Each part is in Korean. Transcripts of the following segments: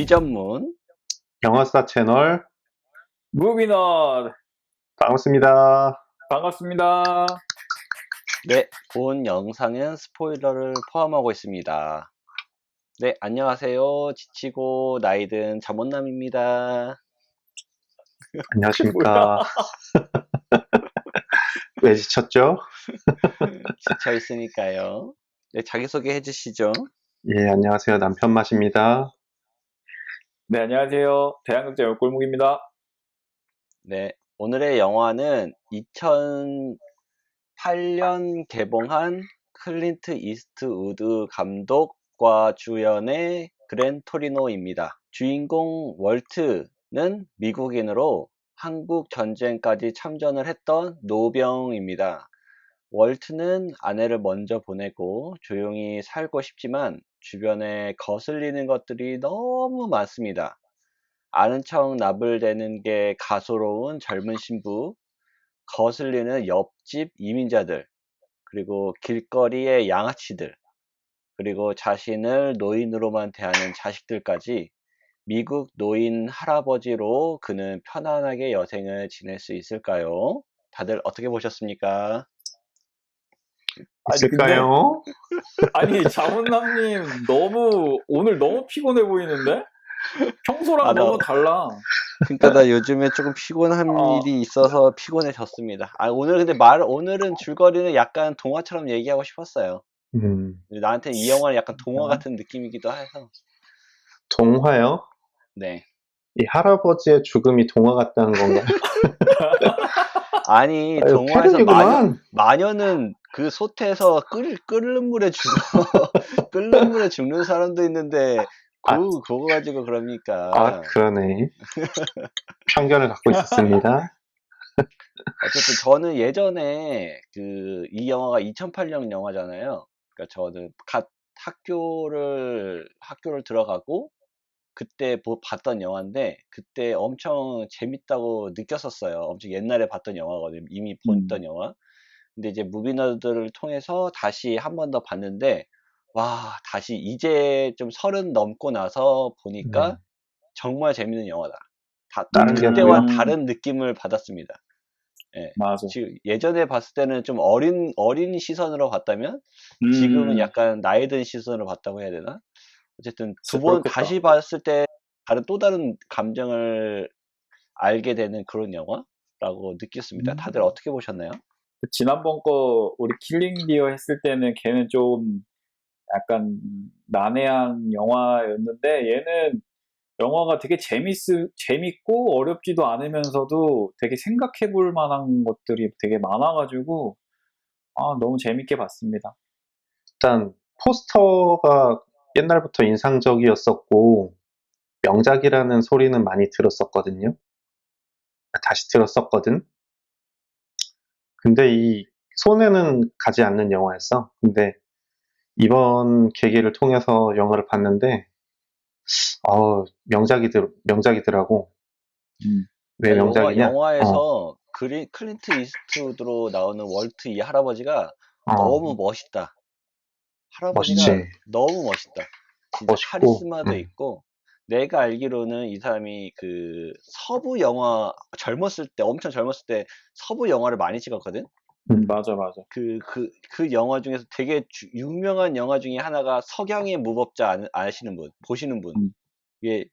비전문 영화스타 채널 무비넛 반갑습니다. 반갑습니다. 네, 본 영상은 스포일러를 포함하고 있습니다. 네, 안녕하세요. 지치고 나이든 잠옷남입니다. 안녕하십니까. 왜 지쳤죠? 지쳐 있으니까요. 네, 자기소개 해주시죠. 예, 안녕하세요. 남편 맛입니다. 네, 안녕하세요. 대한극장 열골목입니다. 네, 오늘의 영화는 2008년 개봉한 클린트 이스트우드 감독과 주연의 그랜 토리노입니다. 주인공 월트는 미국인으로 한국 전쟁까지 참전을 했던 노병입니다. 월트는 아내를 먼저 보내고 조용히 살고 싶지만 주변에 거슬리는 것들이 너무 많습니다. 아는 척 나불대는 게 가소로운 젊은 신부, 거슬리는 옆집 이민자들, 그리고 길거리의 양아치들, 그리고 자신을 노인으로만 대하는 자식들까지 미국 노인 할아버지로 그는 편안하게 여생을 지낼 수 있을까요? 다들 어떻게 보셨습니까? 있을까요? 아니, 자문남님 오늘 너무 피곤해 보이는데? 평소랑 너무 달라. 그러니까 나 요즘에 조금 피곤한 일이 있어서 피곤해졌습니다. 오늘 근데 오늘은 줄거리는 약간 동화처럼 얘기하고 싶었어요. 나한테 이 영화는 약간 동화 같은 느낌이기도 해서. 동화요? 네. 이 할아버지의 죽음이 동화 같다는 건가요? 아니, 아유, 동화에서 패륜이구만. 마녀는 그 솥에서 끓는 물에 끓는 물에 죽는 사람도 있는데, 그거 가지고 그럽니까? 그러네. 편견을 갖고 있었습니다. 어쨌든 저는 예전에 이 영화가 2008년 영화잖아요. 그러니까 저는 학교를 들어가고 그때 봤던 영화인데 그때 엄청 재밌다고 느꼈었어요. 엄청 옛날에 봤던 영화거든요. 이미 봤던 영화. 근데 이제 무비너드를 통해서 다시 한 번 더 봤는데 와, 다시 이제 좀 30 넘고 나서 보니까 정말 재밌는 영화다. 그때와 다른 느낌을 받았습니다. 예. 맞아. 지금 예전에 봤을 때는 좀 어린 시선으로 봤다면 지금은 약간 나이 든 시선으로 봤다고 해야 되나? 어쨌든 두 번 다시 봤을 때 또 다른 감정을 알게 되는 그런 영화라고 느꼈습니다. 다들 어떻게 보셨나요? 지난번 거 우리 킬링 디어 했을 때는 걔는 좀 약간 난해한 영화였는데 얘는 영화가 되게 재밌고 어렵지도 않으면서도 되게 생각해 볼 만한 것들이 되게 많아가지고 너무 재밌게 봤습니다. 일단 포스터가 옛날부터 인상적이었었고 명작이라는 소리는 많이 들었었거든요. 다시 들었었거든. 근데 이 손에는 가지 않는 영화였어. 근데 이번 계기를 통해서 영화를 봤는데 명작이더라고. 왜 명작이냐? 영화에서 클린트 이스트우드로 나오는 월트 이 할아버지가 너무 멋있다. 할아버지가 멋있지. 너무 멋있다. 진짜 멋있고, 카리스마도 있고, 내가 알기로는 이 사람이 서부 영화 엄청 젊었을 때 서부 영화를 많이 찍었거든? 맞아. 그 영화 중에서 되게 유명한 영화 중에 하나가 석양의 무법자 아시는 분, 보시는 분. 이게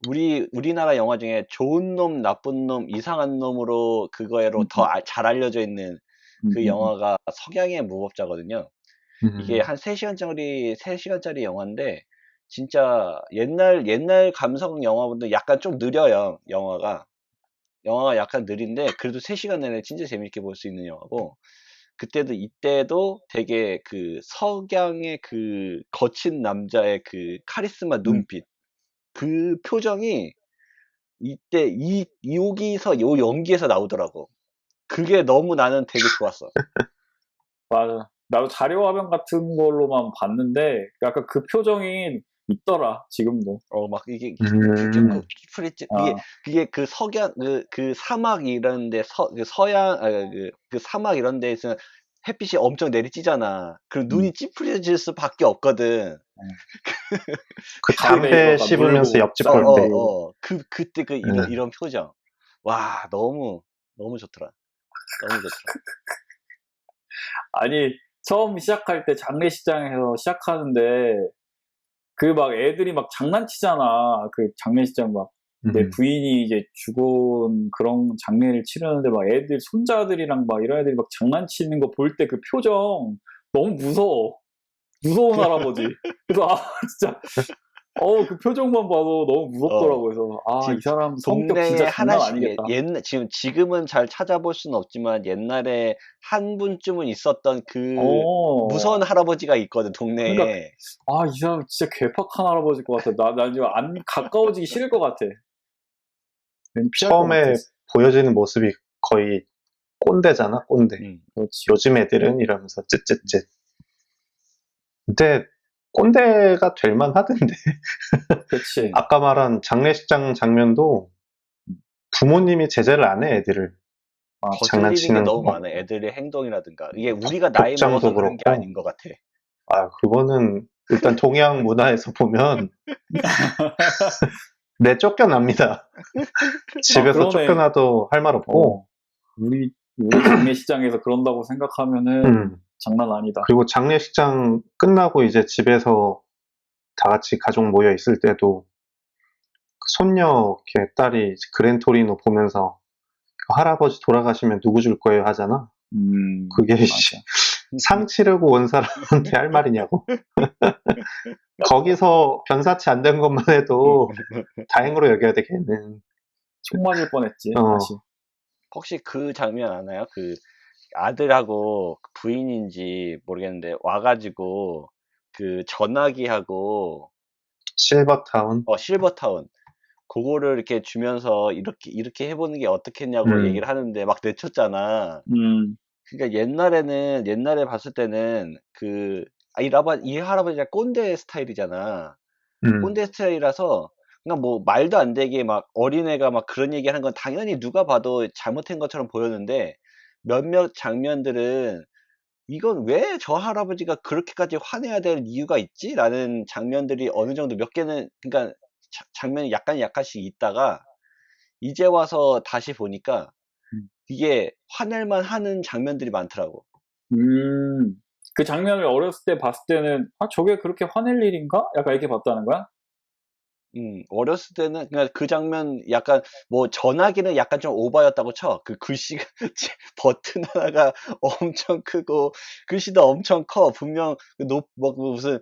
우리나라 영화 중에 좋은 놈, 나쁜 놈, 이상한 놈으로 그거로 더 잘 알려져 있는 그 영화가 석양의 무법자거든요. 이게 한 3시간짜리 영화인데, 진짜 옛날 감성 영화보다 약간 좀 느려요, 영화가. 영화가 약간 느린데, 그래도 3시간 내내 진짜 재밌게 볼 수 있는 영화고, 이때도 되게 석양의 거친 남자의 카리스마 눈빛, 그 표정이 이때 여기서 요 연기에서 나오더라고. 그게 너무 나는 되게 좋았어. 맞아. 나도 자료화면 같은 걸로만 봤는데 약간 그 표정이 있더라 지금도. 막 이게 프리츠 그게 석양 그 사막 이런데 서양 그 사막 이런 데에서 햇빛이 엄청 내리쬐잖아. 그럼 음. 눈이 찌푸려질 수밖에 없거든. 그 담배 담배 이거 막 씹으면서 물고 옆집 어, 볼 어, 때. 싸우고. 그때 그 예. 이런 표정. 와, 너무 좋더라. 너무 좋더라. 아니, 처음 시작할 때 장례식장에서 시작하는데, 그 막 애들이 막 장난치잖아. 그 장례식장 막, 내 부인이 이제 죽은 그런 장례를 치르는데 막 애들, 손자들이랑 막 이런 애들이 막 장난치는 거 볼 때 그 표정, 너무 무서워. 무서운 할아버지. 그래서, 진짜, 그 표정만 봐도 너무 무섭더라고. 그래서, 이 지금 사람 성격 진짜 동네에 장난 하나씩 아니겠다. 지금은 잘 찾아볼 수는 없지만 옛날에 한 분쯤은 있었던 그 어, 무서운 할아버지가 있거든, 그러니까, 동네에. 이 사람 진짜 괴팍한 할아버지일 것 같아. 나 지금 안 가까워지기 싫을 것 같아. 난 피할 것 같아. 처음에 보여지는 모습이 거의 꼰대잖아, 꼰대. 그렇지. 요즘 애들은 이러면서 쯧쯧쯧. 근데 꼰대가 될 만하던데. 그렇지. 아까 말한 장례식장 장면도 부모님이 제재를 안 해, 애들을. 거슬리는 게 장난치는 너무 거. 많아, 애들의 행동이라든가. 이게 우리가 나이 복장도 먹어서 그런 게 그렇고. 아닌 것 같아. 그거는 일단 동양 문화에서 보면 내 쫓겨납니다. 집에서 그러네. 쫓겨나도 할 말 없고. 우리 장례식장에서 그런다고 생각하면은 음. 장난 아니다. 그리고 장례식장 끝나고 이제 집에서 다 같이 가족 모여 있을 때도 그 손녀 걔 딸이 그랜토리노 보면서 할아버지 돌아가시면 누구 줄 거예요 하잖아. 그게 맞아. 상 치르고 온 사람한테 할 말이냐고. 거기서 변사치 안 된 것만 해도 다행으로 여겨야 돼, 걔는. 총 맞을 뻔했지, 어. 다시. 혹시 그 장면 아나요? 그 아들하고 부인인지 모르겠는데 와가지고 그 전화기하고 실버타운. 실버타운 그거를 이렇게 주면서 이렇게 해보는 게 어떻겠냐고 얘기를 하는데 막 내쳤잖아. 음, 그러니까 옛날에 봤을 때는 이 할아버지가 꼰대 스타일이잖아. 꼰대 스타일이라서 그냥 뭐 말도 안 되게 막 어린애가 막 그런 얘기하는 건 당연히 누가 봐도 잘못한 것처럼 보였는데 몇몇 장면들은 이건 왜 저 할아버지가 그렇게까지 화내야 될 이유가 있지? 라는 장면들이 어느 정도 몇 개는 그러니까 장면이 약간씩 있다가 이제 와서 다시 보니까 음. 이게 화낼만 하는 장면들이 많더라고. 그 장면을 어렸을 때 봤을 때는, 저게 그렇게 화낼 일인가? 약간 이렇게 봤다는 거야? 어렸을 때는 그냥 그 장면 약간 뭐 전화기는 약간 좀 오바였다고 쳐. 그 글씨가 버튼 하나가 엄청 크고 글씨도 엄청 커. 분명 무슨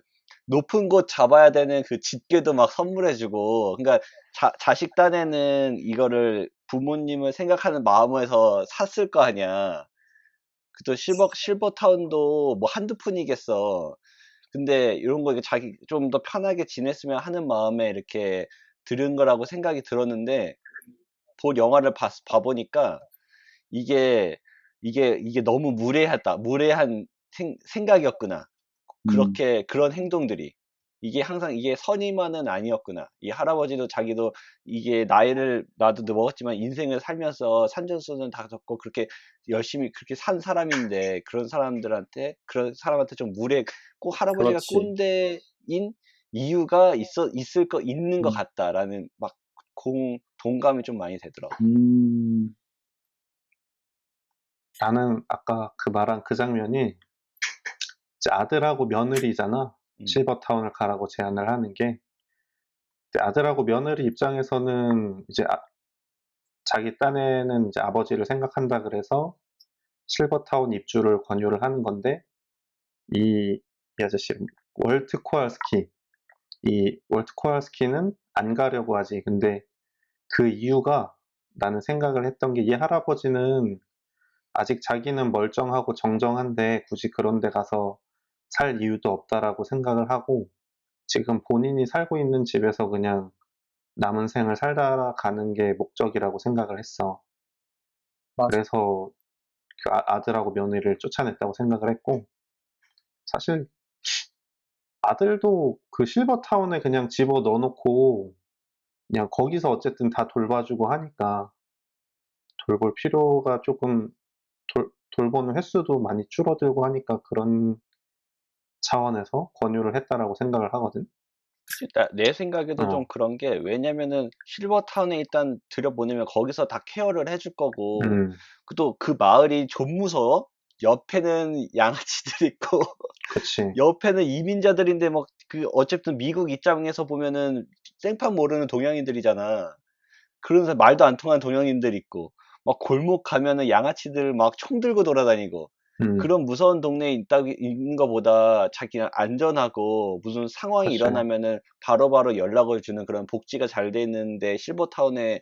높은 곳 잡아야 되는 그 집게도 막 선물해주고. 그러니까 자식 딴에는 이거를 부모님을 생각하는 마음에서 샀을 거 아니야. 그또 실버타운도 뭐 한두 푼이겠어. 근데 이런 거 자기 좀 더 편하게 지냈으면 하는 마음에 이렇게 들은 거라고 생각이 들었는데 본 영화를 봐보니까 이게 이게 너무 무례한 생각이었구나. 음, 그런 행동들이 이게 항상 이게 선의만은 아니었구나. 이 할아버지도 자기도 이게 나도 먹었지만 인생을 살면서 산전수전 다 겪고 그렇게 열심히 그렇게 산 사람인데 그런 사람한테 좀 꼭 할아버지가 그렇지. 꼰대인 이유가 있는 것 음, 같다라는 막 동감이 좀 많이 되더라고. 음, 나는 아까 그 말한 그 장면이 이제 아들하고 며느리잖아. 음, 실버타운을 가라고 제안을 하는 게. 이제 아들하고 며느리 입장에서는 이제 자기 딴에는 이제 아버지를 생각한다 그래서 실버타운 입주를 권유를 하는 건데 이 아저씨 월트 코알스키는 안 가려고 하지. 근데 그 이유가 나는 생각을 했던 게 이 할아버지는 아직 자기는 멀쩡하고 정정한데 굳이 그런 데 가서 살 이유도 없다라고 생각을 하고 지금 본인이 살고 있는 집에서 그냥 남은 생을 살다 가는 게 목적이라고 생각을 했어. 맞아. 그래서 그 아들하고 며느리를 쫓아냈다고 생각을 했고 사실 아들도 그 실버타운에 그냥 집어 넣어놓고 그냥 거기서 어쨌든 다 돌봐주고 하니까 돌볼 필요가 조금 돌보는 횟수도 많이 줄어들고 하니까 그런 차원에서 권유를 했다라고 생각을 하거든. 내 생각에도 좀 어, 그런 게, 왜냐면은 실버타운에 일단 들여보내면 거기서 다 케어를 해줄 거고, 음, 또 그 마을이 좀 무서워. 옆에는 양아치들 있고 그치. 옆에는 이민자들인데, 막 그 어쨌든 미국 입장에서 보면은 생판 모르는 동양인들이잖아. 그러면서 말도 안 통하는 동양인들 있고, 막 골목 가면은 양아치들 막 총 들고 돌아다니고, 음, 그런 무서운 동네에 있는 것보다 자기가 안전하고 무슨 상황이 그치. 일어나면은 바로바로 연락을 주는 그런 복지가 잘 돼 있는데 실버타운에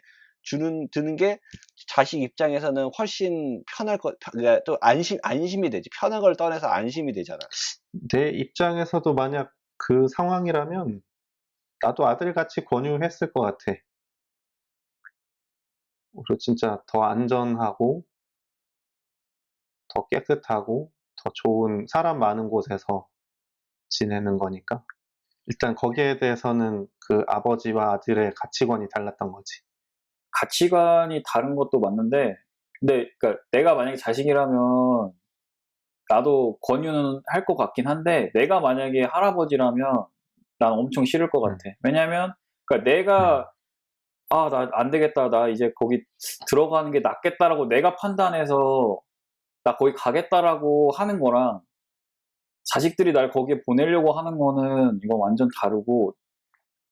드는 게 자식 입장에서는 훨씬 편할 그러니까 또 안심이 되지. 편한 걸 떠나서 안심이 되잖아. 내 입장에서도 만약 그 상황이라면 나도 아들같이 권유했을 것 같아. 그리고 진짜 더 안전하고 더 깨끗하고 더 좋은 사람 많은 곳에서 지내는 거니까. 일단 거기에 대해서는 그 아버지와 아들의 가치관이 달랐던 거지. 가치관이 다른 것도 맞는데, 근데 그러니까 내가 만약에 자식이라면 나도 권유는 할 것 같긴 한데, 내가 만약에 할아버지라면 난 엄청 싫을 것 같아. 음, 왜냐면 그러니까 음, 내가 나 안 되겠다. 나 이제 거기 들어가는 게 낫겠다라고 내가 판단해서 나 거기 가겠다라고 하는 거랑 자식들이 날 거기에 보내려고 하는 거는 이건 완전 다르고,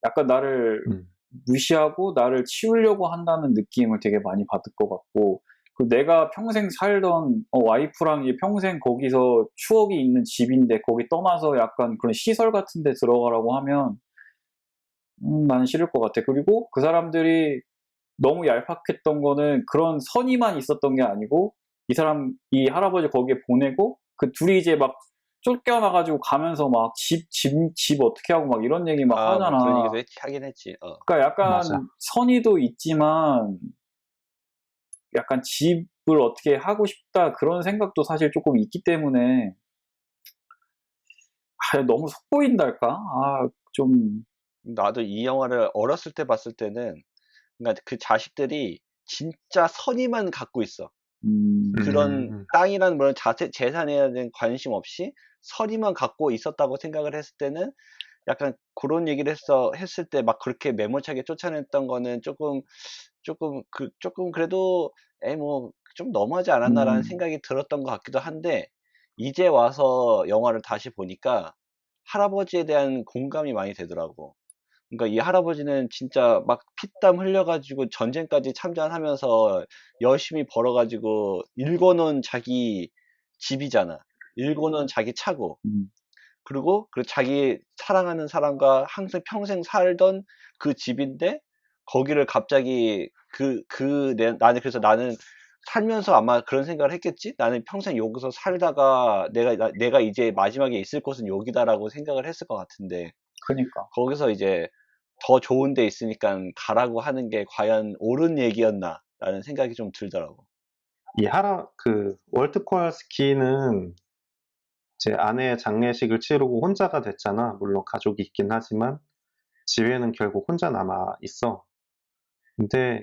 약간 나를 음, 무시하고 나를 치우려고 한다는 느낌을 되게 많이 받을 것 같고, 그 내가 평생 살던 와이프랑 이제 평생 거기서 추억이 있는 집인데 거기 떠나서 약간 그런 시설 같은 데 들어가라고 하면 나는 싫을 것 같아. 그리고 그 사람들이 너무 얄팍했던 거는 그런 선의만 있었던 게 아니고, 이 할아버지 거기에 보내고 그 둘이 이제 막 쫓겨나가지고 가면서 막 집 어떻게 하고 막 이런 얘기 막 아, 뭐 그런 하잖아. 얘기도 하긴 했지. 그러니까 맞아. 약간 선의도 있지만 약간 집을 어떻게 하고 싶다 그런 생각도 사실 조금 있기 때문에 너무 속보인달까? 좀, 나도 이 영화를 어렸을 때 봤을 때는, 그러니까 그 자식들이 진짜 선의만 갖고 있어. 그런 음, 땅이라는 그런 재산에 대한 관심 없이 선의만 갖고 있었다고 생각을 했을 때는, 약간 그런 얘기를 했을 때 막 그렇게 매몰차게 쫓아냈던 거는 조금 그래도 뭐 좀 너무하지 않았나라는 음, 생각이 들었던 것 같기도 한데, 이제 와서 영화를 다시 보니까 할아버지에 대한 공감이 많이 되더라고. 그러니까 이 할아버지는 진짜 막 피땀 흘려가지고 전쟁까지 참전하면서 열심히 벌어가지고 일궈놓은 자기 집이잖아. 일궈놓은 자기 차고. 음, 그리고 그 자기 사랑하는 사람과 항상 평생 살던 그 집인데, 거기를 갑자기 나는 그래서 나는 살면서 아마 그런 생각을 했겠지? 나는 평생 여기서 살다가 내가 이제 마지막에 있을 곳은 여기다라고 생각을 했을 것 같은데, 그니까. 거기서 이제 더 좋은 데 있으니까 가라고 하는 게 과연 옳은 얘기였나? 라는 생각이 좀 들더라고. 그 월트 코알스키는 제 아내의 장례식을 치르고 혼자가 됐잖아. 물론 가족이 있긴 하지만 집에는 결국 혼자 남아 있어. 근데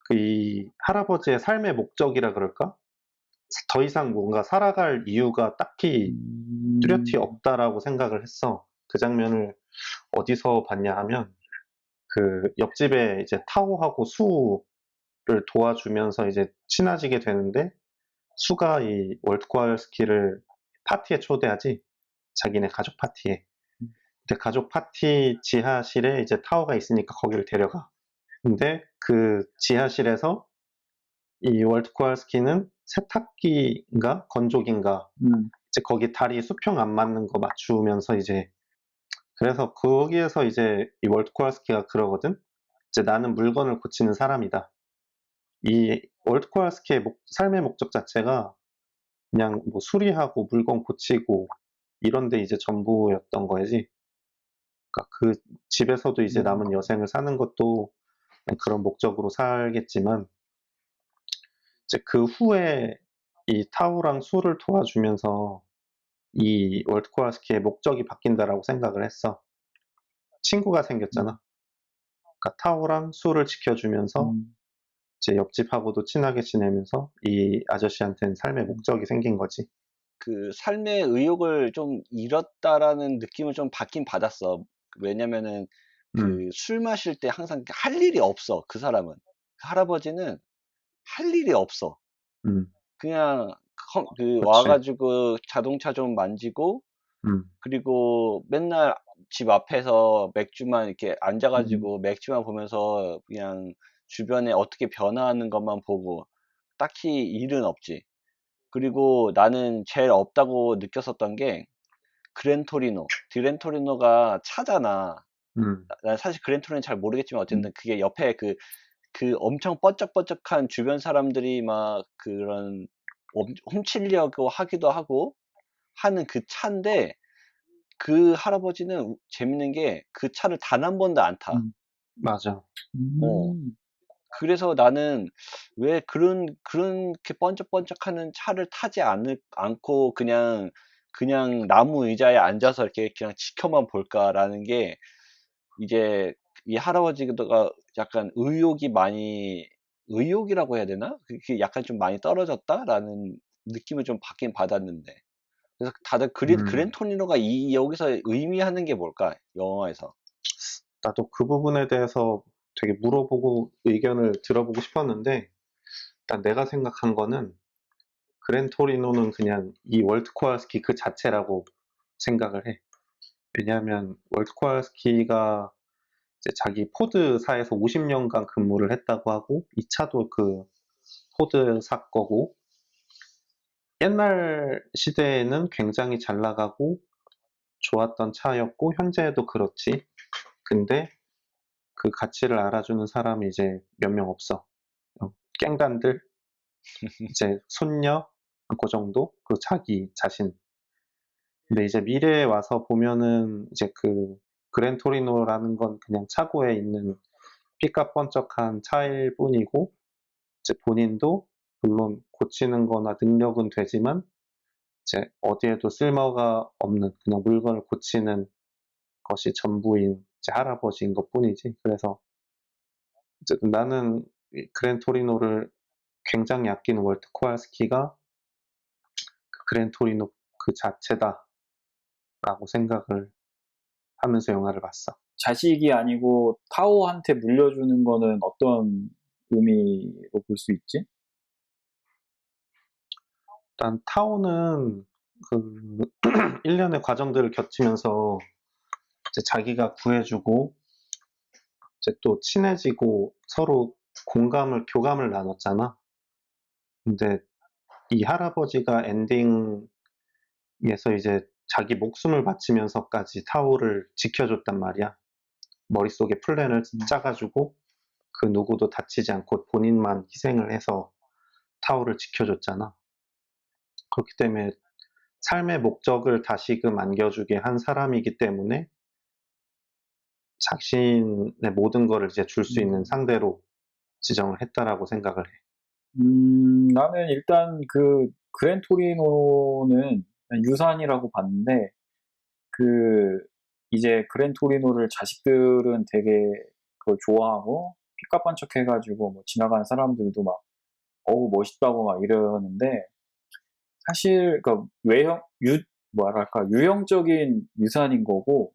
그 이 할아버지의 삶의 목적이라 그럴까? 더 이상 뭔가 살아갈 이유가 딱히 뚜렷이 음, 없다라고 생각을 했어. 그 장면을 어디서 봤냐 하면 그 옆집에 이제 타오하고 수를 도와주면서 이제 친해지게 되는데, 수가 이 월트 코알스키를 파티에 초대하지. 자기네 가족 파티에. 근데 가족 파티 지하실에 이제 타워가 있으니까 거기를 데려가. 근데 그 지하실에서 이 월트 코알스키는 세탁기인가 건조기인가 음, 이제 거기 다리 수평 안 맞는 거 맞추면서 이제, 그래서 거기에서 이제 이 월트 코알스키가 그러거든. 이제 나는 물건을 고치는 사람이다. 이 월트 코알스키의 삶의 목적 자체가 그냥 뭐 수리하고 물건 고치고 이런 데 이제 전부였던 거지. 그러니까 그 집에서도 이제 음, 남은 여생을 사는 것도 그냥 그런 목적으로 살겠지만, 이제 그 후에 이 타우랑 수를 도와주면서 이 월트 코알스키의 목적이 바뀐다라고 생각을 했어. 친구가 음, 생겼잖아. 그러니까 타오랑 수를 지켜주면서 음. 제 옆집하고도 친하게 지내면서 이 아저씨한테는 삶의 목적이 생긴 거지. 그 삶의 의욕을 좀 잃었다라는 느낌을 좀 받긴 받았어. 왜냐면은 음, 그 술 마실 때 항상 할 일이 없어, 그 사람은. 그 할아버지는 할 일이 없어. 음, 그냥 와 그렇지. 가지고 자동차 좀 만지고, 음, 그리고 맨날 집 앞에서 맥주만 이렇게 앉아 음, 가지고 맥주만 보면서 그냥 주변에 어떻게 변화하는 것만 보고 딱히 일은 없지. 그리고 나는 제일 없다고 느꼈었던 게 그랜토리노. 그랜토리노가 차잖아. 음, 난 사실 그랜토리노는 잘 모르겠지만 음, 어쨌든 그게 옆에 그 엄청 번쩍번쩍한 주변 사람들이 막 그런 훔치려고 하기도 하고 하는 그 차인데, 그 할아버지는 재밌는 게 그 차를 단 한 번도 안 타. 음, 맞아. 어. 음, 그래서 나는 왜 그렇게 번쩍번쩍하는 차를 타지 않고 그냥 나무 의자에 앉아서 이렇게 그냥 지켜만 볼까라는 게, 이제 이 할아버지가 약간 의욕이라고 해야 되나? 그게 약간 좀 많이 떨어졌다라는 느낌을 좀 받긴 받았는데. 그래서 다들 음, 그랜토니노가 여기서 의미하는 게 뭘까? 영화에서. 나도 그 부분에 대해서 되게 물어보고 의견을 들어보고 싶었는데, 일단 내가 생각한 거는 그랜토리노는 그냥 이 월트 코알스키 그 자체라고 생각을 해. 왜냐하면 월트 코알스키가 이제 자기 포드사에서 50년간 근무를 했다고 하고 이 차도 그 포드사 거고 옛날 시대에는 굉장히 잘 나가고 좋았던 차였고 현재도 그렇지. 근데 그 가치를 알아주는 사람이 이제 몇 명 없어. 깽단들 이제 손녀 그 정도 그 자기 자신. 근데 이제 미래에 와서 보면은 이제 그 그랜토리노라는 건 그냥 차고에 있는 삐까뻔쩍한 차일 뿐이고 이제 본인도 물론 고치는 거나 능력은 되지만 이제 어디에도 쓸모가 없는 그냥 물건을 고치는 것이 전부인 이제 할아버지인 것 뿐이지. 그래서 어쨌든 나는 이 그랜토리노를 굉장히 아끼는 월트 코알스키가 그 그랜토리노 그 자체다라고 생각을 하면서 영화를 봤어. 자식이 아니고 타오한테 물려주는 거는 어떤 의미로 볼 수 있지? 일단 타오는 그 일련의 과정들을 겪으면서 이제 자기가 구해주고 이제 또 친해지고 서로 교감을 나눴잖아. 근데 이 할아버지가 엔딩에서 이제 자기 목숨을 바치면서까지 타오를 지켜줬단 말이야. 머릿속에 플랜을 짜가지고 그 누구도 다치지 않고 본인만 희생을 해서 타오를 지켜줬잖아. 그렇기 때문에 삶의 목적을 다시금 안겨주게 한 사람이기 때문에 자신의 모든 거를 이제 줄 수 있는 음, 상대로 지정을 했다라고 생각을 해. 나는 일단 그 그랜토리노는 유산이라고 봤는데, 그 이제 그랜토리노를 자식들은 되게 그걸 좋아하고 삐까뻔쩍 해가지고 뭐 지나가는 사람들도 막 어우 멋있다고 막 이러는데, 사실 그 외형 유 뭐랄까 유형적인 유산인 거고,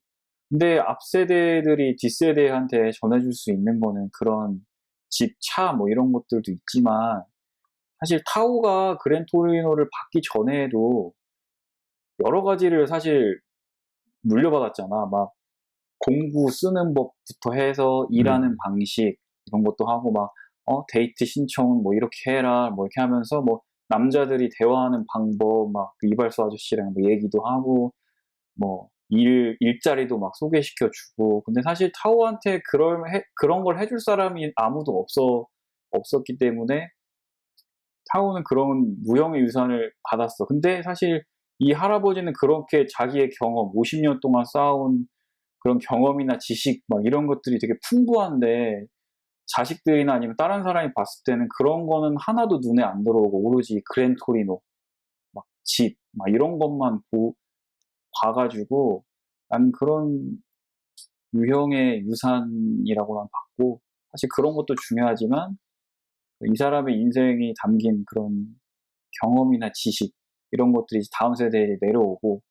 근데 앞 세대들이 뒷 세대한테 전해줄 수 있는 거는 그런 집, 차 뭐 이런 것들도 있지만, 사실 타오가 그랜토리노를 받기 전에도 여러 가지를 사실 물려받았잖아. 막 공구 쓰는 법부터 해서 일하는 음, 방식 이런 것도 하고, 막 데이트 신청은 뭐 이렇게 해라 뭐 이렇게 하면서 뭐 남자들이 대화하는 방법 막 그 이발소 아저씨랑 뭐 얘기도 하고, 뭐 일자리도 막 소개시켜 주고. 근데 사실 타오한테 그런 걸 해줄 사람이 아무도 없었기 때문에 타오는 그런 무형의 유산을 받았어. 근데 사실 이 할아버지는 그렇게 자기의 경험, 50년 동안 쌓아온 그런 경험이나 지식 막 이런 것들이 되게 풍부한데, 자식들이나 아니면 다른 사람이 봤을 때는 그런 거는 하나도 눈에 안 들어오고 오로지 그랜토리노, 막 집, 막 이런 것만 봐가지고 나는 그런 유형의 유산이라고 난 봤고, 사실 그런 것도 중요하지만 이 사람의 인생이 담긴 그런 경험이나 지식 이런 것들이 다음 세대에 내려오고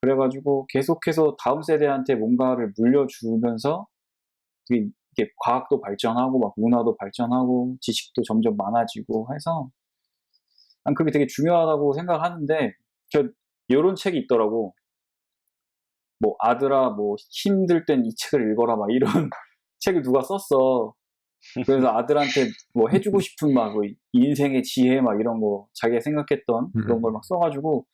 그래가지고 계속해서 다음 세대한테 뭔가를 물려주면서 이게 과학도 발전하고 막 문화도 발전하고 지식도 점점 많아지고 해서 난 그게 되게 중요하다고 생각하는데 저 요런 책이 있더라고. 뭐 아들아 뭐 힘들 땐 이 책을 읽어라 막 이런 책을 누가 썼어. 그래서 아들한테 뭐 해주고 싶은 막 뭐 인생의 지혜 막 이런 거 자기가 생각했던 그런 걸 막 써가지고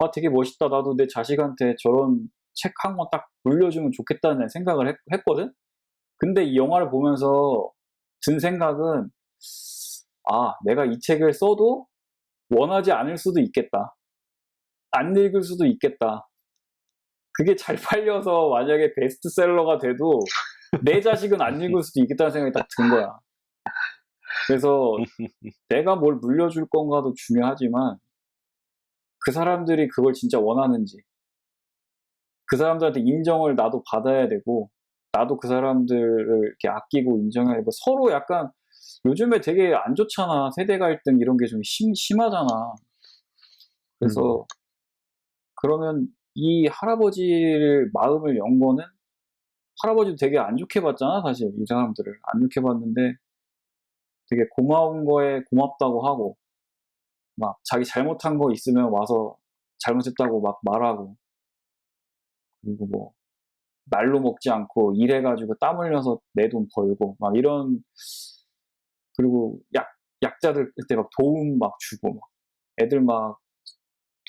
아 되게 멋있다. 나도 내 자식한테 저런 책 한 권 딱 물려주면 좋겠다는 생각을 했거든. 근데 이 영화를 보면서 든 생각은 아 내가 이 책을 써도 원하지 않을 수도 있겠다. 안 읽을 수도 있겠다. 그게 잘 팔려서 만약에 베스트셀러가 돼도 내 자식은 안 읽을 수도 있겠다는 생각이 딱 든 거야. 그래서 내가 뭘 물려줄 건가도 중요하지만 그 사람들이 그걸 진짜 원하는지 그 사람들한테 인정을 나도 받아야 되고 나도 그 사람들을 이렇게 아끼고 인정해야 되고 서로 약간 요즘에 되게 안 좋잖아. 세대 갈등 이런 게 좀 심하잖아. 그래서 그러면 이 할아버지를 마음을 연 거는 할아버지도 되게 안 좋게 봤잖아, 사실 이 사람들을 안 좋게 봤는데 되게 고마운 거에 고맙다고 하고 막 자기 잘못한 거 있으면 와서 잘못했다고 막 말하고 그리고 뭐 날로 먹지 않고 일해가지고 땀 흘려서 내 돈 벌고 막 이런 그리고 약자들 그때 막 도움 막 주고 막 애들 막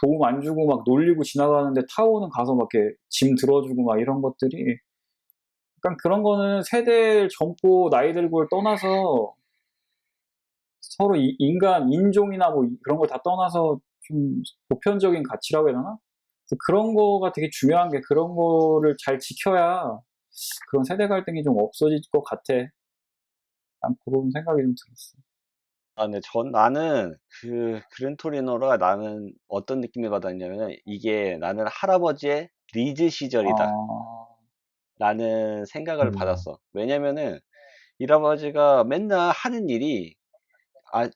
도움 안 주고 막 놀리고 지나가는데 타고는 가서 막 이렇게 짐 들어주고 막 이런 것들이 약간 그런 거는 세대를 젊고 나이 들고를 떠나서 서로 인간 인종이나 뭐 그런 걸 다 떠나서 좀 보편적인 가치라고 해야 되나? 그런 거가 되게 중요한 게 그런 거를 잘 지켜야 그런 세대 갈등이 좀 없어질 것 같아. 난 그런 생각이 좀 들었어. 아, 네, 나는 그랜토리노가 나는 어떤 느낌을 받았냐면 이게 나는 할아버지의 리즈 시절이다. 아, 라는 생각을 받았어. 왜냐면은 이 할아버지가 맨날 하는 일이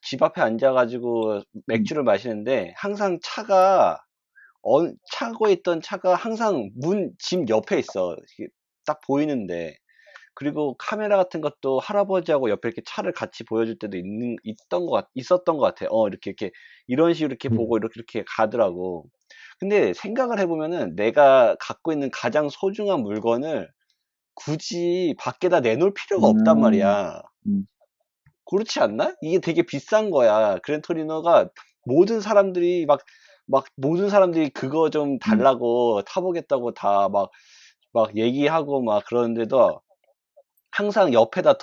집 앞에 앉아가지고 음, 맥주를 마시는데 항상 차고에 있던 차가 항상 집 옆에 있어. 이게 딱 보이는데. 그리고 카메라 같은 것도 할아버지하고 옆에 이렇게 차를 같이 보여줄 때도 있었던 것 같아. 이렇게, 이런 식으로 이렇게 보고 이렇게 가더라고. 근데 생각을 해보면은 내가 갖고 있는 가장 소중한 물건을 굳이 밖에다 내놓을 필요가 없단 음, 말이야. 음, 그렇지 않나? 이게 되게 비싼 거야. 그랜토리노가 모든 사람들이 모든 사람들이 그거 좀 음. 달라고 타보겠다고 막 얘기하고 막 그러는데도 항상 옆에다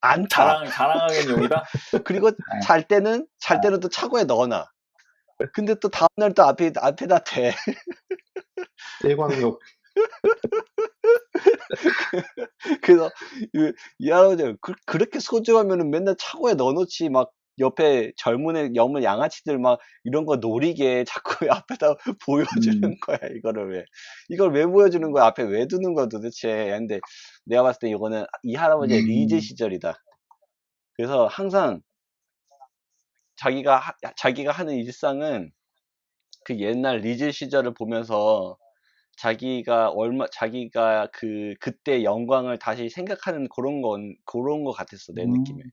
안 타. 자랑하기엔 용이다? 그리고 아, 잘 때는 또 차고에 넣어놔. 근데 또 다음날 또 앞에다 대. 일광욕. 그래서 이 할아버지가 그렇게 소중하면은 맨날 차고에 넣어놓지 막 옆에 젊은 양아치들 막 이런 거 노리게 자꾸 앞에다 보여주는 음, 거야, 이걸 왜 보여주는 거야? 앞에 왜 두는 거야, 도대체? 근데 내가 봤을 때 이거는 이 할아버지의 리즈 음, 시절이다. 그래서 항상 자기가 하는 일상은 그 옛날 리즈 시절을 보면서 자기가 그때 영광을 다시 생각하는 그런 거 같았어, 내 느낌에. 음,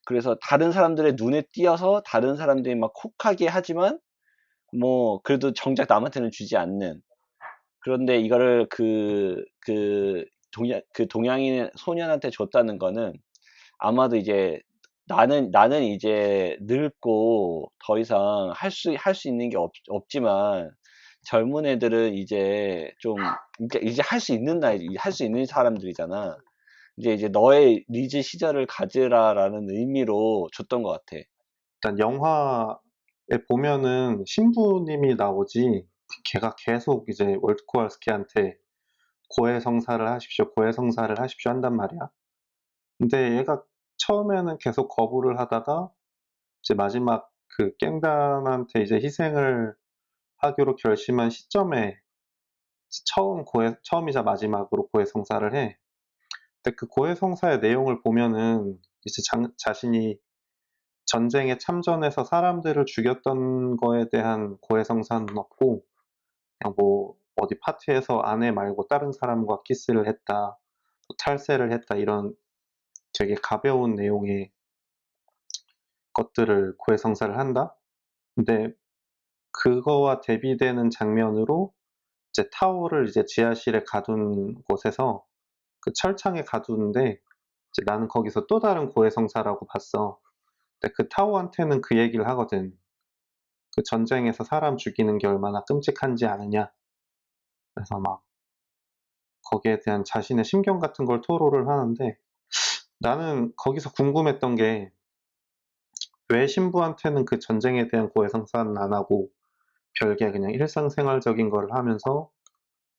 그래서 다른 사람들의 눈에 띄어서 다른 사람들이 막 혹하게 하지만, 뭐, 그래도 정작 남한테는 주지 않는. 그런데 이거를 동양인 소년한테 줬다는 거는 아마도 이제 나는 이제 늙고 더 이상 할 수 있는 게 없지만 젊은 애들은 이제 할 수 있는 할 수 있는 사람들이잖아. 이제 너의 리즈 시절을 가지라라는 의미로 줬던 것 같아. 일단 영화에 보면은 신부님이 나오지 걔가 계속 이제 월드 코왈스키한테 고해성사를 하십시오 한단 말이야. 근데 얘가 처음에는 계속 거부를 하다가 이제 마지막 그 깽단한테 이제 희생을 하기로 결심한 시점에 처음이자 마지막으로 고해성사를 해. 근데 그 고해성사의 내용을 보면은 이제 자신이 전쟁에 참전해서 사람들을 죽였던 거에 대한 고해성사는 없고, 그냥 뭐 어디 파티에서 아내 말고 다른 사람과 키스를 했다, 탈세를 했다, 이런 되게 가벼운 내용의 것들을 고해성사를 한다. 근데 그거와 대비되는 장면으로 이제 타오를 이제 지하실에 가둔 곳에서 그 철창에 가두는데, 이제 나는 거기서 또 다른 고해성사라고 봤어. 근데 그 타오한테는 그 얘기를 하거든. 그 전쟁에서 사람 죽이는 게 얼마나 끔찍한지 아느냐. 그래서 막 거기에 대한 자신의 심경 같은 걸 토로를 하는데, 나는 거기서 궁금했던 게 왜 신부한테는 그 전쟁에 대한 고해성사는 안 하고 별개 그냥 일상생활적인 걸 하면서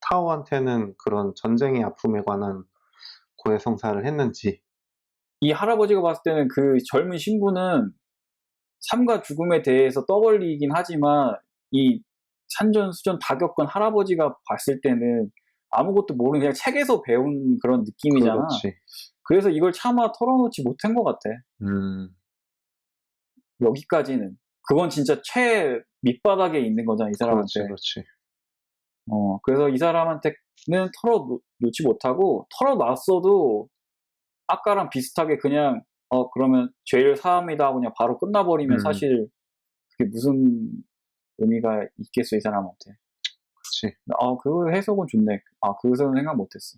타오한테는 그런 전쟁의 아픔에 관한 고해성사를 했는지. 이 할아버지가 봤을 때는 그 젊은 신부는 삶과 죽음에 대해서 떠벌리긴 하지만 이 산전수전 다 겪은 할아버지가 봤을 때는 아무것도 모르는 그냥 책에서 배운 그런 느낌이잖아. 그렇지. 그래서 이걸 차마 털어놓지 못한 것 같아. 음, 여기까지는. 그건 진짜 최 밑바닥에 있는 거잖아, 이 그렇지, 사람한테. 그렇지. 그래서 이 사람한테는 털어놓지 못하고, 털어놨어도 아까랑 비슷하게 그냥, 그러면 죄를 사함이다 하고 그냥 바로 끝나버리면 음, 사실 그게 무슨 의미가 있겠어, 이 사람한테. 그렇지. 그 해석은 좋네. 그것은 생각 못했어.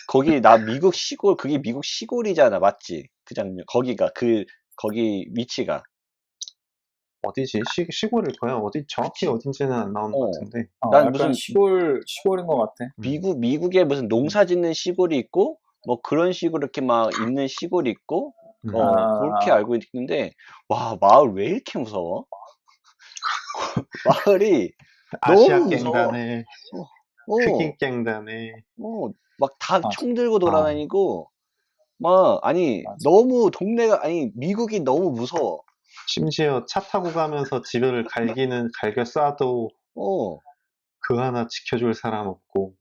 거기 미국 시골 그게 미국 시골이잖아, 맞지? 그 장면 거기가 거기 위치가. 어디지? 시골일 거야. 어디 정확히 그치? 어딘지는 안 나오는 것 어. 같은데. 난 약간 무슨 시골인 것 같아. 미국에 무슨 농사 짓는 시골이 있고 뭐 그런 식으로 이렇게 막 있는 시골이 있고 음, 그렇게 알고 있는데, 와, 마을 왜 이렇게 무서워? 마을이 아시아 너무 무서워. 갱단에, 어, 흑인 갱단에, 막 다 맞아, 총 들고 아, 돌아다니고, 막, 아니, 맞아. 너무 동네가, 아니, 미국이 너무 무서워. 심지어 차 타고 가면서 집을 갈겨 쏴도 어, 그 하나 지켜줄 사람 없고.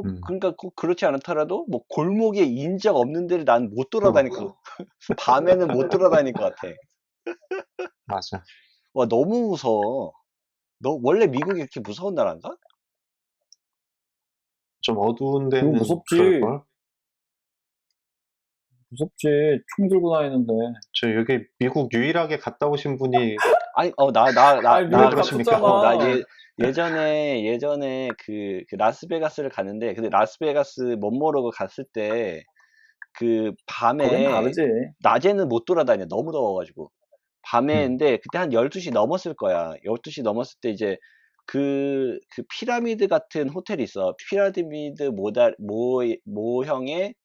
음, 그러니까 꼭 그렇지 않더라도, 뭐, 골목에 인적 없는 데를 난 못 돌아다닐 어, 거, 밤에는 못 돌아다닐 것 같아. 맞아. 와, 너무 무서워. 원래 미국이 이렇게 무서운 나라인가? 좀 어두운 그거 데는 무섭지. 그럴걸? 무섭지. 총 들고 다니는데. 저 여기 미국 유일하게 갔다 오신 분이 아니, 아니, 왜 미국 그러십니까? 갔었잖아. 예전에 그 라스베가스를 갔는데, 근데 라스베가스 못 모르고 갔을 때, 그 거긴 밤에, 다르지. 낮에는 못 돌아다녀. 너무 더워가지고. 밤에, 음, 근데 그때 한 12시 넘었을 거야. 12시 넘었을 때 이제 그 피라미드 같은 호텔이 있어. 피라미드 모형의,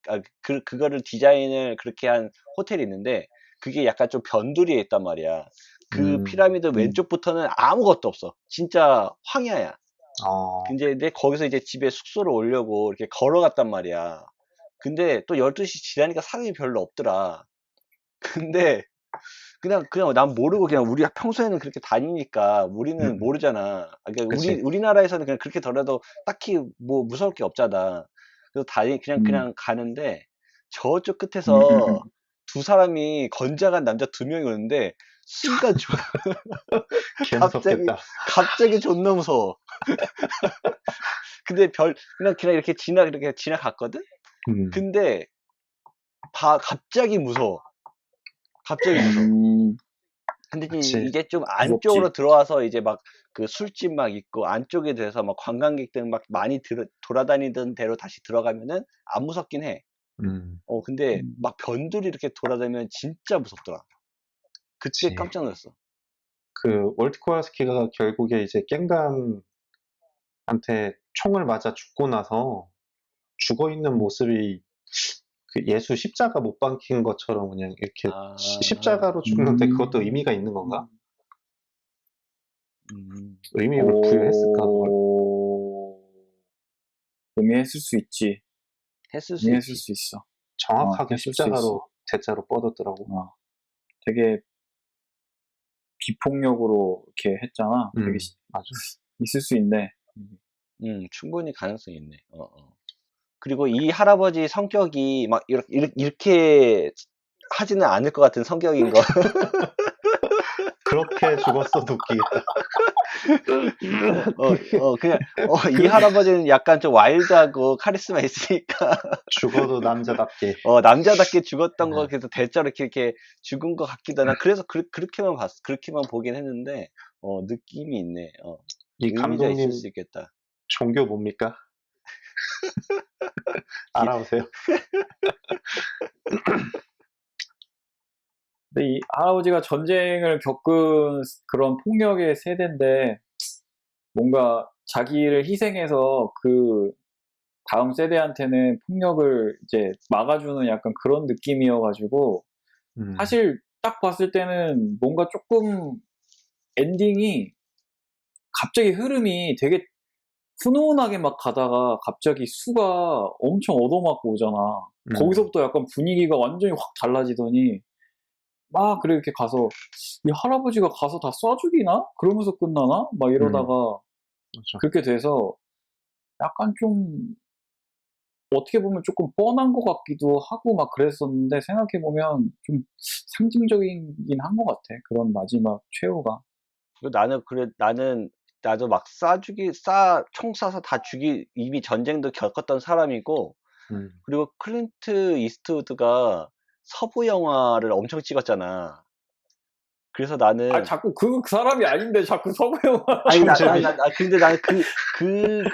그거를 디자인을 그렇게 한 호텔이 있는데, 그게 약간 좀 변두리에 있단 말이야. 그 음, 피라미드 음. 왼쪽부터는 아무것도 없어. 진짜 황야야. 어, 근데 거기서 이제 집에 숙소를 오려고 이렇게 걸어갔단 말이야. 근데 또 12시 지나니까 사람이 별로 없더라. 근데 그냥 난 모르고 그냥 우리 평소에는 그렇게 다니니까 우리는 음, 모르잖아. 그러니까 그치. 우리나라에서는 그냥 그렇게 더라도 딱히 뭐 무서울 게 없잖아. 그래서 음. 그냥 가는데 저쪽 음, 음, 끝에서 음. 두 사람이 건장한 남자 두 명이 오는데 순간 개 갑자기 무섭겠다. 갑자기 존나 무서워. 근데 그냥 이렇게 지나갔거든? 음, 근데 갑자기 무서워. 갑자기 무서워. 근데 이제 그치. 이게 좀 무섭지. 안쪽으로 들어와서 이제 막 그 술집 막 있고 안쪽에 돼서 막 관광객들 막 많이 돌아다니던 데로 다시 들어가면은 안 무섭긴 해. 음, 근데 음. 막 변두리 이렇게 돌아다니면 진짜 무섭더라. 그때 그치. 깜짝 놀랐어. 그 월트 코알스키가 결국에 이제 갱단한테 총을 맞아 죽고 나서 죽어 있는 음. 모습이 그 예수 십자가 못 박힌 것처럼 그냥 이렇게 아, 십자가로 죽는데 그것도 음. 의미가 있는 건가? 음. 음, 의미를 부여했을까, 그걸? 오, 의미했을 수 있지. 했을 수 의미했을 있지. 수 있어. 정확하게 했을 수 있어. 십자가로 대자로 뻗었더라고. 어, 되게 비폭력으로 이렇게 했잖아. 되게 맞아. 있을 수 있네. 충분히 가능성이 있네. 그리고 이 할아버지 성격이 막 이렇게 하지는 않을 것 같은 성격인 거. 그렇게 죽었어도 웃기겠다. 그냥, 이 할아버지는 약간 좀 와일드하고 카리스마 있으니까, 죽어도 남자답게. 남자답게 죽었던 거, 그래서 대자로 이렇게 죽은 것 같기도 하나. 그래서 그렇게만 그렇게만 보긴 했는데, 느낌이 있네. 이 의미가 감독님 있을 수 있겠다. 종교 뭡니까? 알아보세요. 근데 이 할아버지가 전쟁을 겪은 그런 폭력의 세대인데 뭔가 자기를 희생해서 그 다음 세대한테는 폭력을 이제 막아주는 약간 그런 느낌이어가지고 사실 딱 봤을 때는 뭔가 조금 엔딩이 갑자기 흐름이 되게 훈훈하게 막 가다가 갑자기 수가 엄청 얻어맞고 오잖아. 거기서부터 약간 분위기가 완전히 확 달라지더니 막 그렇게 가서 이 할아버지가 가서 다 쏴 죽이나? 그러면서 끝나나? 막 이러다가 그렇죠. 그렇게 돼서 약간 좀 어떻게 보면 조금 뻔한 것 같기도 하고 막 그랬었는데 생각해보면 좀 상징적이긴 한 것 같아. 그런 마지막 최후가. 나도 막 총 쏴서 다 이미 전쟁도 겪었던 사람이고, 그리고 클린트 이스트우드가 서부 영화를 엄청 찍었잖아. 그래서 아, 나는, 자꾸 그 사람이 아닌데 자꾸 서부 영화. 아니, 총잡이. 근데 나는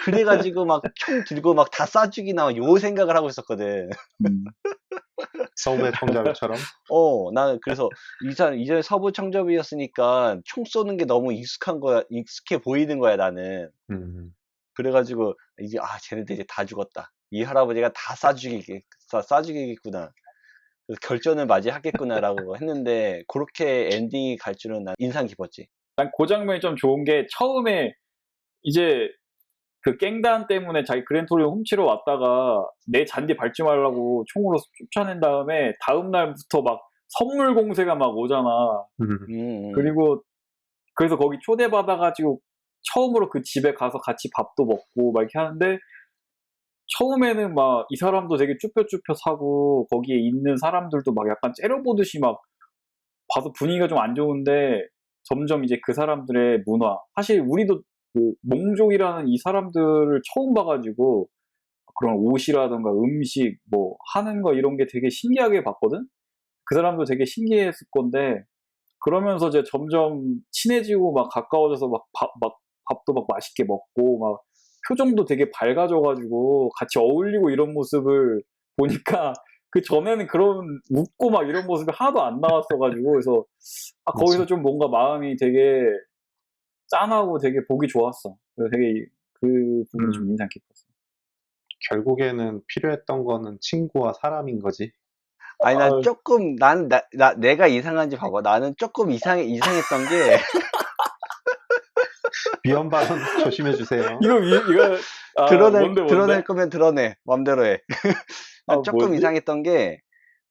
그래가지고 막 총 들고 막 다 쏴죽이나 요 생각을 하고 있었거든. 서부의 총잡이처럼. 나는 그래서 이전에 서부 청잡이었으니까 총 쏘는 게 너무 익숙해 보이는 거야, 나는. 그래가지고, 이제, 쟤네들 이제 다 죽었다. 이 할아버지가 다 쏴죽이겠구나. 그래서 결전을 맞이하겠구나라고 했는데, 그렇게 엔딩이 갈 줄은 난 인상 깊었지. 난 그 장면이 좀 좋은 게 처음에 이제 그 깽단 때문에 자기 그랜토리를 훔치러 왔다가 내 잔디 밟지 말라고 총으로 쫓아낸 다음에 다음 날부터 막 선물 공세가 막 오잖아. 그리고 그래서 거기 초대받아가지고 처음으로 그 집에 가서 같이 밥도 먹고 막 이렇게 하는데 처음에는 막 이 사람도 되게 쭈뼛쭈뼛 하고 거기에 있는 사람들도 막 약간 째려보듯이 막 봐서 분위기가 좀 안 좋은데 점점 이제 그 사람들의 문화 사실 우리도 그 몽족이라는 이 사람들을 처음 봐가지고 그런 옷이라든가 음식 뭐 하는 거 이런 게 되게 신기하게 봤거든. 그 사람도 되게 신기했을 건데 그러면서 이제 점점 친해지고 막 가까워져서 막 밥도 막 맛있게 먹고 막 표정도 되게 밝아져가지고 같이 어울리고 이런 모습을 보니까 그 전에는 그런 웃고 막 이런 모습이 하나도 안 나왔어가지고 그래서 거기서 좀 뭔가 마음이 되게 짠하고 되게 보기 좋았어. 그래서 되게 그 부분이 좀 인상 깊었어. 결국에는 필요했던 거는 친구와 사람인 거지. 아니, 난 조금, 내가 이상한지 봐봐. 나는 조금 이상했던 게, 위험 발언 조심해 주세요. 이거 뭔데? 드러낼 거면 드러내. 맘대로 해. 난 조금 뭔데? 이상했던 게,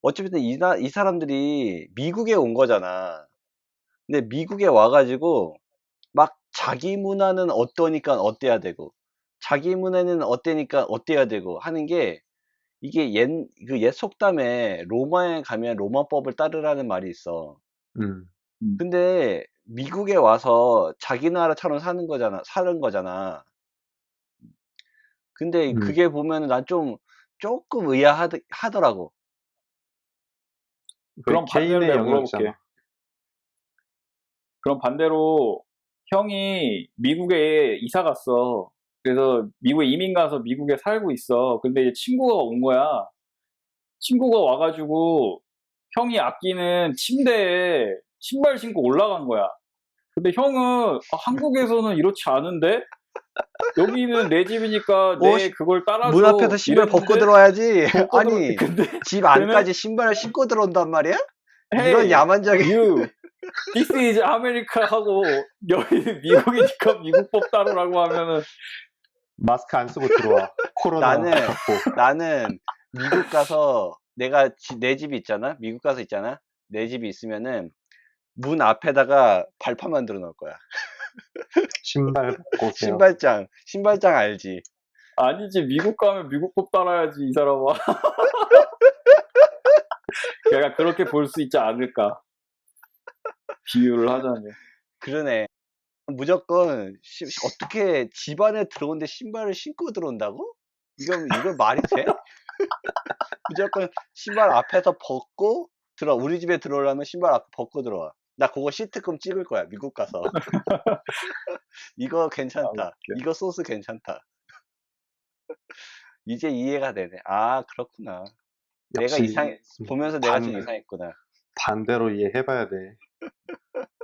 어차피 이 사람들이 미국에 온 거잖아. 근데 미국에 와가지고, 막 자기 문화는 어떠니까 어때야 되고, 자기 문화는 어때니까 어때야 되고 하는 게, 이게 그 옛 속담에 로마에 가면 로마법을 따르라는 말이 있어. 근데 미국에 와서 자기 나라처럼 사는 거잖아. 근데 그게 보면 난 조금 의아하더라고. 그럼 반대로 개인의 내가 영역이잖아. 물어볼게. 그럼 반대로 형이 미국에 이사 갔어. 그래서 미국에 이민 가서 미국에 살고 있어. 근데 이제 친구가 온 거야. 친구가 와가지고 형이 아끼는 침대에 신발 신고 올라간 거야. 근데 형은 한국에서는 이렇지 않은데 여기는 내 집이니까 내 그걸 따라줘. 문 앞에서 신발 벗고 들어와야지. 아니, 근데 집 안까지 신발을 신고 들어온단 말이야? 이런 Hey, 야만적인. you, this is America 하고 여기 미국이니까 미국법 따르라고 하면은 마스크 안 쓰고 들어와. 코로나 겪고. 나는 미국 가서 내 집이 있잖아. 미국 가서 있잖아. 내 집이 있으면은 문 앞에다가 발판 만들어 놓을 거야. 신발 벗고 오세요. 신발장 알지? 아니지, 미국 가면 미국법 따라야지, 이 사람아. 걔가 그렇게 볼 수 있지 않을까. 비유를 하자면. 그러네. 무조건 어떻게 집 안에 들어오는데 신발을 신고 들어온다고? 이건 말이 돼? 무조건 신발 앞에서 벗고 우리 집에 들어오려면 신발 앞에 벗고 들어와. 나 그거 시트콤 찍을 거야, 미국 가서. 이거 아, 괜찮다. 웃겨. 이거 소스 괜찮다. 이제 이해가 되네. 아, 그렇구나. 내가 역시 보면서 내가 좀 반, 이상했구나. 반대로 이해해봐야 돼.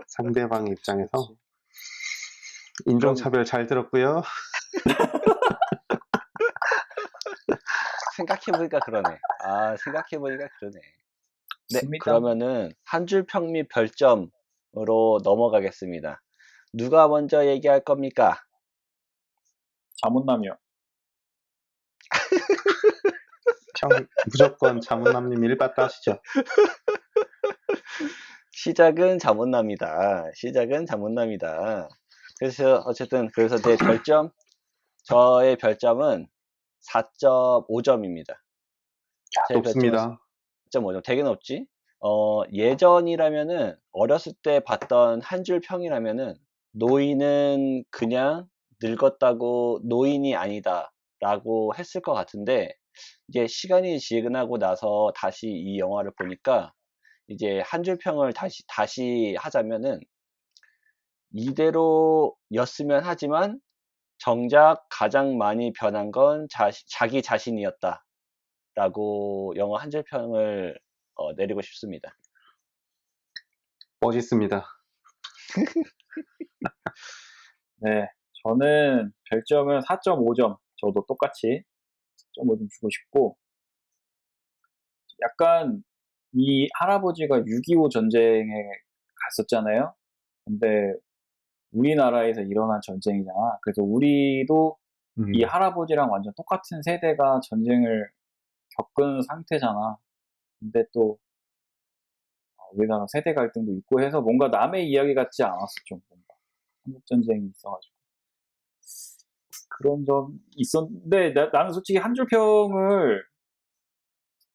상대방 입장에서. 그치. 인종차별 잘 들었고요. 생각해보니까 그러네. 아, 생각해보니까 그러네. 네, 있습니다. 그러면은 한 줄 평 및 별점으로 넘어가겠습니다. 누가 먼저 얘기할 겁니까? 자문남이요. 무조건 자문남님 1바 따시죠. 시작은 자문남이다. 시작은 자문남이다. 그래서 어쨌든 그래서 저의 별점은 4.5점입니다. 높습니다. 4.5점. 되게 높지? 예전이라면은 어렸을 때 봤던 한 줄 평이라면은 노인은 그냥 늙었다고 노인이 아니다 라고 했을 것 같은데, 이제 시간이 지나고 나서 다시 이 영화를 보니까 이제 한 줄 평을 다시 하자면은 이대로였으면 하지만 정작 가장 많이 변한 건 자기 자신이었다 라고 영화 한 줄 평을 내리고 싶습니다. 멋있습니다. 네. 저는 별점은 4.5점. 저도 똑같이 4.5점 주고 싶고, 약간 이 할아버지가 6.25 전쟁에 갔었잖아요. 근데 우리나라에서 일어난 전쟁이잖아. 그래서 우리도 이 할아버지랑 완전 똑같은 세대가 전쟁을 겪은 상태잖아. 근데 또 우리나라 세대 갈등도 있고 해서 뭔가 남의 이야기 같지 않았어, 좀 뭔가. 한국 전쟁이 있어가지고. 그런 점 있었는데, 나는 솔직히 한 줄 평을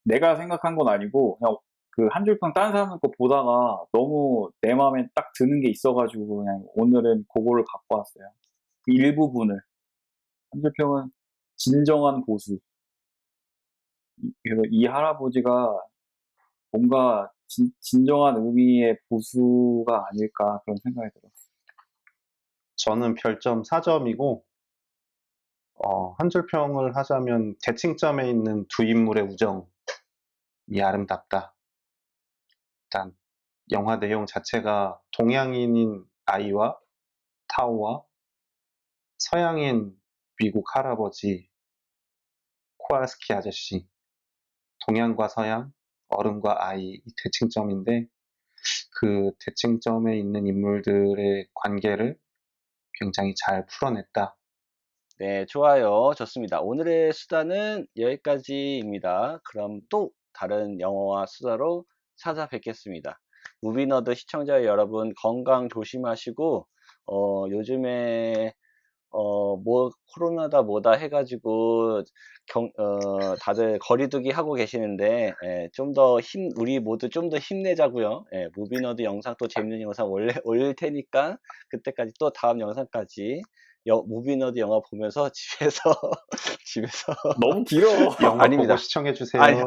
내가 생각한 건 아니고, 그냥 그 한 줄 평 다른 사람 거 보다가 너무 내 마음에 딱 드는 게 있어가지고, 그냥 오늘은 그거를 갖고 왔어요. 그 일부분을. 한 줄 평은 진정한 보수. 그래서 이 할아버지가 뭔가 진정한 의미의 보수가 아닐까 그런 생각이 들었어요. 저는 별점 4점이고, 한 줄 평을 하자면 대칭점에 있는 두 인물의 우정이 아름답다. 일단 영화 내용 자체가 동양인인 아이와 타오와 서양인 미국 할아버지 코알스키 아저씨, 동양과 서양, 어른과 아이 이 대칭점인데, 그 대칭점에 있는 인물들의 관계를 굉장히 잘 풀어냈다. 네, 좋아요. 좋습니다. 오늘의 수다는 여기까지입니다. 그럼 또 다른 영화와 수다로 찾아뵙겠습니다. 무비너드 시청자 여러분 건강 조심하시고, 요즘에 코로나다 뭐다 해가지고 다들 거리두기 하고 계시는데, 좀 더 우리 모두 좀 더 힘내자고요. 무비너드 영상 또 재밌는 영상 올릴 테니까 그때까지 또 다음 영상까지 무비너드 영화 보면서 집에서 너무 길어. 영화 아닙니다. 보고 시청해주세요. 아니,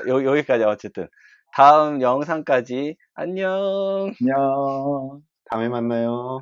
여기까지 어쨌든 다음 영상까지 안녕. 안녕. 다음에 만나요.